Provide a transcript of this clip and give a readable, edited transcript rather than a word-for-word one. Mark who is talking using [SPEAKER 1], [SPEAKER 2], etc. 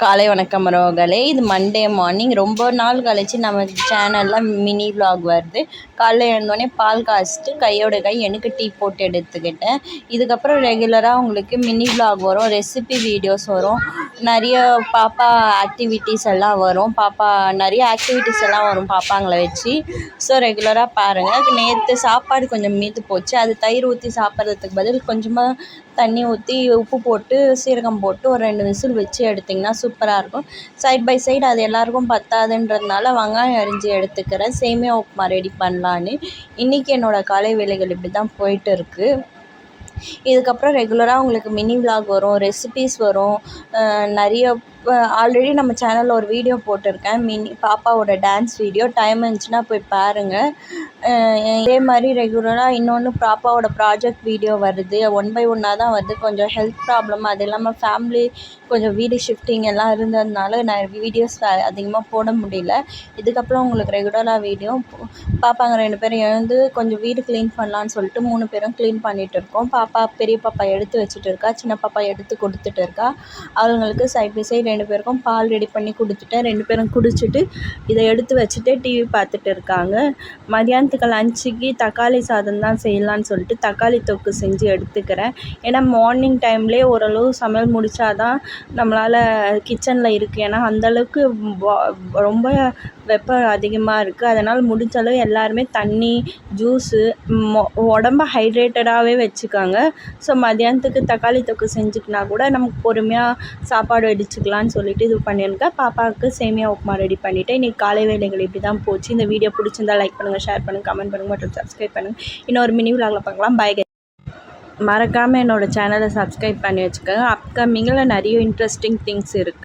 [SPEAKER 1] காலை வணக்கம் உறவுகளே. இது மண்டே மார்னிங். ரொம்ப நாள் கழிச்சு நம்ம சேனலில் மினி விலாக் வருது. காலைல எழுந்தோடனே பால் காய்ச்சிட்டு கையோட கை எனக்கு டீ போட்டு எடுத்துக்கிட்டேன். இதுக்கப்புறம் ரெகுலராக உங்களுக்கு மினி விலாக் வரும், ரெசிபி வீடியோஸ் வரும், நிறைய பாப்பா ஆக்டிவிட்டீஸ் எல்லாம் வரும். நிறைய ஆக்டிவிட்டீஸ் எல்லாம் வரும் பாப்பாங்களை வச்சு. ஸோ ரெகுலராக பாருங்கள். நேற்று சாப்பாடு கொஞ்சம் மீந்து போச்சு. அது தயிர் ஊற்றி சாப்பிட்றதுக்கு பதில் கொஞ்சமாக தண்ணி ஊற்றி உப்பு போட்டு சீரகம் போட்டு ஒரு 2 விசில் வச்சு எடுத்திங்கன்னா சூப்பராக இருக்கும். சைட் பை சைடு அது எல்லாேருக்கும் பத்தாதுன்றதுனால வெங்காயம் அரிஞ்சு எடுத்துக்கிறேன். சேமியா உப்புமா ரெடி பண்ணலான்னு. இன்றைக்கி என்னோடய காலை வேலைகள் இப்படி தான் போயிட்டு இருக்குது. இதுக்கப்புறம் ரெகுலராக உங்களுக்கு மினி விலாக் வரும், ரெசிபீஸ் வரும். நிறைய ஆல்ரெடி நம்ம சேனலில் ஒரு வீடியோ போட்டிருக்கேன், பாப்பாவோட டான்ஸ் வீடியோ. டைம் இருந்துச்சுன்னா போய் பாருங்கள். இதே மாதிரி ரெகுலராக இன்னொன்று பாப்பாவோட ப்ராஜெக்ட் வீடியோ வருது. 1 by 1 தான் வருது. கொஞ்சம் ஹெல்த் ப்ராப்ளம், அது இல்லாமல் ஃபேமிலி கொஞ்சம் வீடு ஷிஃப்டிங் எல்லாம் இருந்ததுனால நான் வீடியோஸ் அதிகமாக போட முடியல. இதுக்கப்புறம் உங்களுக்கு ரெகுலராக வீடியோ. பாப்பாங்க 2 பேரும் எழுந்து கொஞ்சம் வீடு க்ளீன் பண்ணலான்னு சொல்லிட்டு 3 பேரும் க்ளீன் பண்ணிகிட்டு இருக்கோம். பெரிய பாப்பா எடுத்து வச்சுட்டு இருக்கா, சின்ன பாப்பா எடுத்து கொடுத்துட்டு இருக்கா. அவங்களுக்கு சைட் பை சைடு 2 பேருக்கும் பால் ரெடி பண்ணி கொடுத்துட்டேன். 2 பேரும் குடிச்சிட்டு இதை எடுத்து வச்சுட்டு டிவி பார்த்துட்டு இருக்காங்க. மதியானத்துக்கு லஞ்சுக்கு தக்காளி சாதம் தான் செய்யலான்னு சொல்லிட்டு தக்காளி தொக்கு செஞ்சு எடுத்துக்கிறேன். ஏன்னா மார்னிங் டைம்லேயே ஓரளவு சமையல் முடித்தாதான் நம்மளால் கிச்சனில் இருக்குது. ஏன்னா அந்தளவுக்கு ரொம்ப வெப்பம் அதிகமாக இருக்குது. அதனால் முடிஞ்சளவு எல்லாருமே தண்ணி, ஜூஸு, உடம்ப ஹைட்ரேட்டடாகவே வச்சுக்காங்க. ஸோ மதியானத்துக்கு தக்காளி தொக்கு செஞ்சுக்கினா கூட நமக்கு பொறுமையாக சாப்பாடு வடிச்சுக்கலான்னு சொல்லிட்டு இது பண்ணியிருக்கேன். பாப்பாவுக்கு சேமியா உப்புமா ரெடி பண்ணிவிட்டேன். இன்றைக்கி காலை வேலைகள் இப்படி தான் போச்சு. இந்த வீடியோ பிடிச்சிருந்தா லைக் பண்ணுங்கள், ஷேர் பண்ணுங்கள், கமெண்ட் பண்ணுங்கள் மற்றும் சப்ஸ்கிரைப் பண்ணுங்கள். இன்னொரு மினி விலாகில் பார்க்கலாம். பை. மறக்காமல் என்னோடய சேனலை சப்ஸ்கிரைப் பண்ணி வச்சுக்கோங்க. அப்கமிங்கில் நிறைய இன்ட்ரெஸ்டிங் திங்ஸ் இருக்குது.